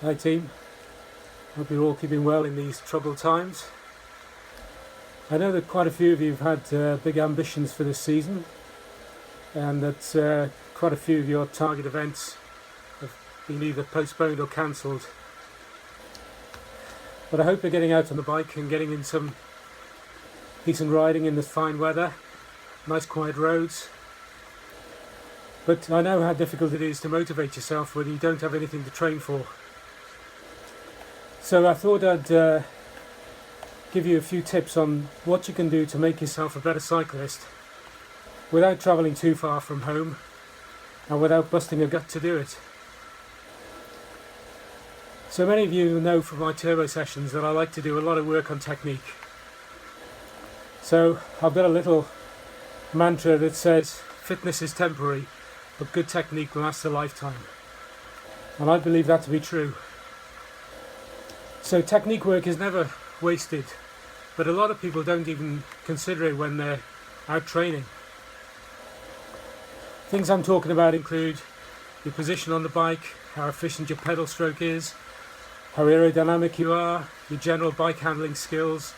Hi team, hope you're all keeping well in these troubled times. I know that quite a few of you have had big ambitions for this season, and that quite a few of your target events have been either postponed or cancelled. But I hope you're getting out on the bike and getting in some decent riding in this fine weather, nice quiet roads. But I know how difficult it is to motivate yourself when you don't have anything to train for. So I thought I'd give you a few tips on what you can do to make yourself a better cyclist without travelling too far from home and without busting a gut to do it. So many of you know from my turbo sessions that I like to do a lot of work on technique. So I've got a little mantra that says fitness is temporary, but good technique will last a lifetime. And I believe that to be true. So technique work is never wasted, but a lot of people don't even consider it when they're out training. Things I'm talking about include your position on the bike, how efficient your pedal stroke is, how aerodynamic you are, your general bike handling skills,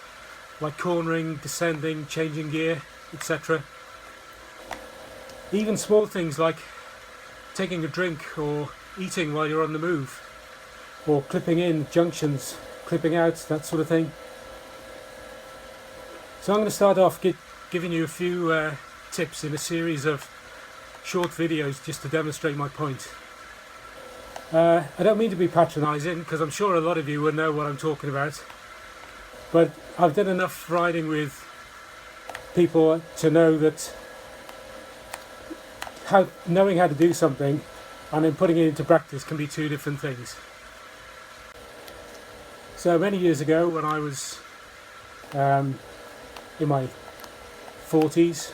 like cornering, descending, changing gear, etc. Even small things like taking a drink or eating while you're on the move, or clipping in junctions, clipping out, that sort of thing. So I'm going to start off giving you a few tips in a series of short videos just to demonstrate my point. I don't mean to be patronising, because I'm sure a lot of you will know what I'm talking about, but I've done enough riding with people to know that knowing how to do something and then putting it into practice can be two different things. So many years ago, when I was in my 40s,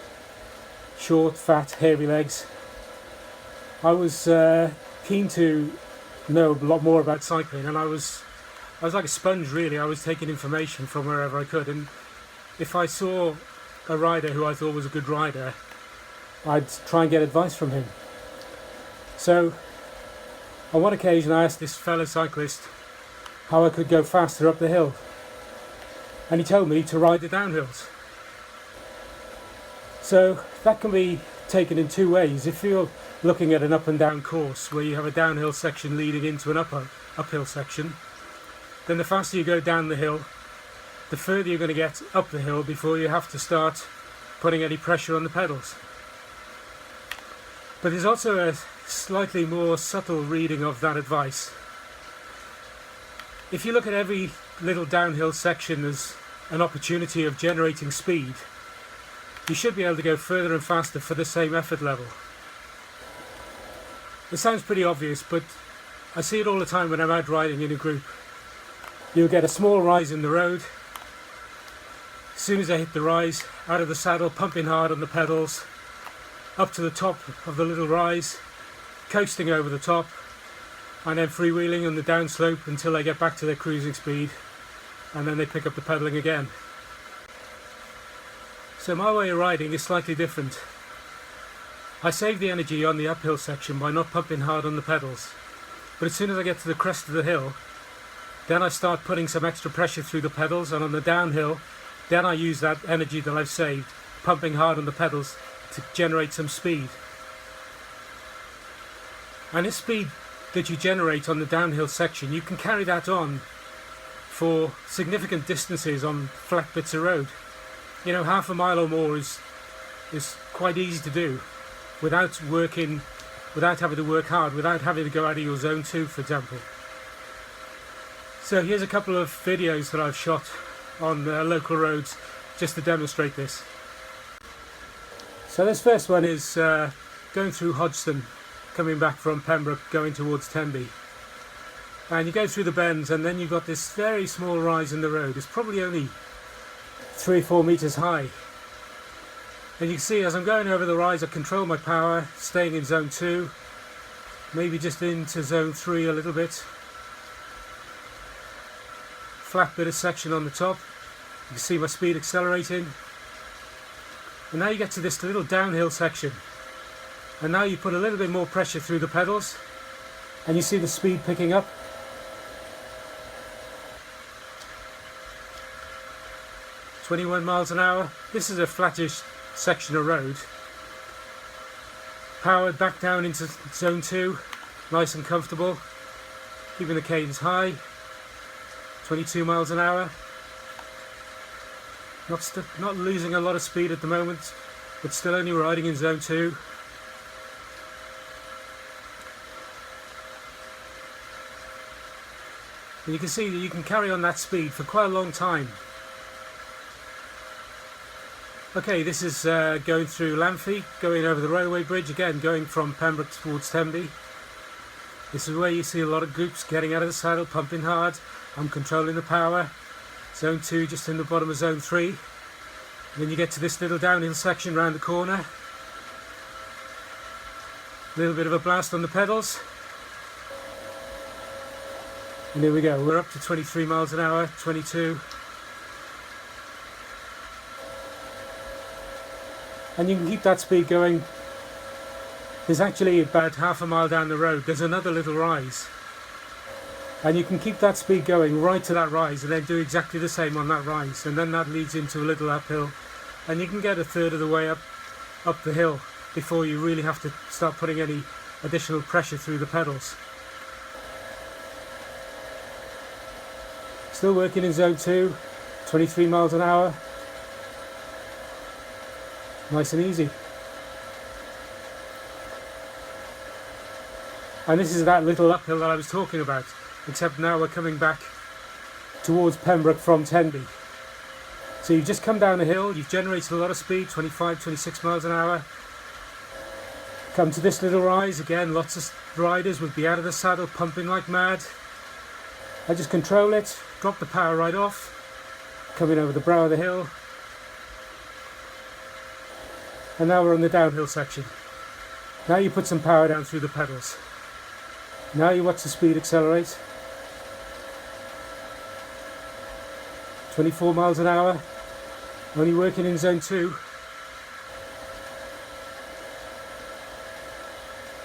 short, fat, hairy legs, I was keen to know a lot more about cycling, and I was like a sponge really. I was taking information from wherever I could, and if I saw a rider who I thought was a good rider, I'd try and get advice from him. So on one occasion I asked this fellow cyclist how I could go faster up the hill, and he told me to ride the downhills. So that can be taken in two ways. If you're looking at an up and down course where you have a downhill section leading into an uphill section, then the faster you go down the hill, the further you're going to get up the hill before you have to start putting any pressure on the pedals. But there's also a slightly more subtle reading of that advice. If you look at every little downhill section as an opportunity of generating speed, you should be able to go further and faster for the same effort level. It sounds pretty obvious, but I see it all the time when I'm out riding in a group. You'll get a small rise in the road. As soon as I hit the rise, out of the saddle, pumping hard on the pedals, up to the top of the little rise, coasting over the top, and then freewheeling on the downslope until they get back to their cruising speed, and then they pick up the pedaling again. So my way of riding is slightly different. I save the energy on the uphill section by not pumping hard on the pedals, but as soon as I get to the crest of the hill, then I start putting some extra pressure through the pedals, and on the downhill, then I use that energy that I've saved, pumping hard on the pedals to generate some speed. And this speed that you generate on the downhill section, you can carry that on for significant distances on flat bits of road. You know, half a mile or more is quite easy to do without having to work hard, without having to go out of your zone 2, for example. So here's a couple of videos that I've shot on local roads just to demonstrate this. So this first one is going through Hodgston, coming back from Pembroke, going towards Tenby. And you go through the bends, and then you've got this very small rise in the road. It's probably only 3 or 4 meters high. And you can see as I'm going over the rise, I control my power, staying in zone 2, maybe just into zone 3 a little bit. Flat bit of section on the top. You can see my speed accelerating. And now you get to this little downhill section. And now you put a little bit more pressure through the pedals, and you see the speed picking up. 21 miles an hour. This is a flattish section of road. Powered back down into zone 2, nice and comfortable, keeping the cadence high. 22 miles an hour. Not losing a lot of speed at the moment, but still only riding in zone 2. And you can see that you can carry on that speed for quite a long time. Okay, this is going through Lanfy, going over the railway bridge, again going from Pembroke towards Tenby. This is where you see a lot of groups getting out of the saddle, pumping hard. I'm controlling the power. Zone 2 just in the bottom of zone 3. And then you get to this little downhill section round the corner. A little bit of a blast on the pedals. And here we go, we're up to 23 miles an hour, 22. And you can keep that speed going. There's actually about half a mile down the road, there's another little rise. And you can keep that speed going right to that rise and then do exactly the same on that rise. And then that leads into a little uphill. And you can get a third of the way up the hill before you really have to start putting any additional pressure through the pedals. Still working in zone 2, 23 miles an hour. Nice and easy. And this is that little uphill that I was talking about, except now we're coming back towards Pembroke from Tenby. So you've just come down a hill, you've generated a lot of speed, 25, 26 miles an hour. Come to this little rise, again lots of riders would be out of the saddle pumping like mad. I just control it, drop the power right off, coming over the brow of the hill. And now we're on the downhill section. Now you put some power down through the pedals. Now you watch the speed accelerate. 24 miles an hour, only working in zone 2.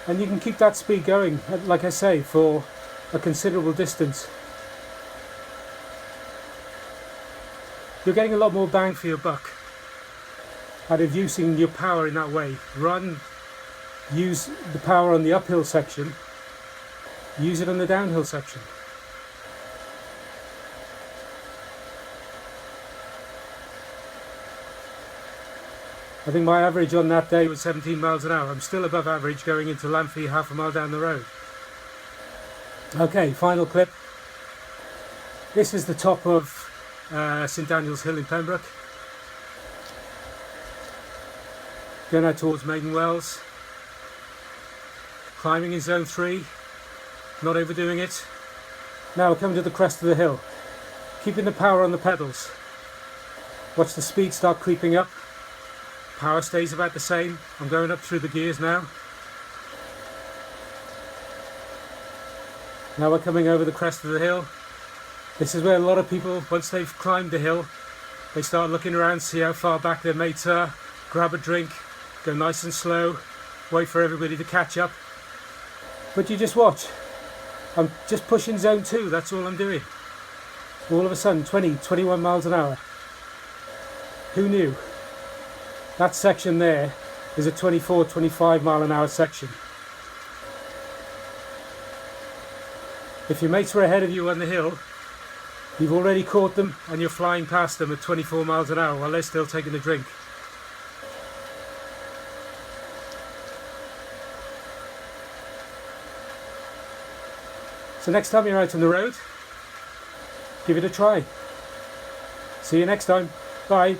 And you can keep that speed going, like I say, for a considerable distance. You're getting a lot more bang for your buck out of using your power in that way. Rather than use the power on the uphill section, use it on the downhill section. I think my average on that day was 17 miles an hour. I'm still above average going into Lanfy, half a mile down the road. Okay, final clip. This is the top of St Daniel's Hill in Pembroke. Going out towards Maiden Wells. Climbing in zone 3. Not overdoing it. Now we're coming to the crest of the hill. Keeping the power on the pedals. Watch the speed start creeping up. Power stays about the same. I'm going up through the gears now. Now we're coming over the crest of the hill. This is where a lot of people, once they've climbed the hill, they start looking around, see how far back their mates are, grab a drink, go nice and slow, wait for everybody to catch up. But you just watch. I'm just pushing zone 2, that's all I'm doing. All of a sudden, 20, 21 miles an hour. Who knew? That section there is a 24, 25 mile an hour section. If your mates were ahead of you on the hill, you've already caught them and you're flying past them at 24 miles an hour while they're still taking a drink. So next time you're out on the road, give it a try. See you next time. Bye.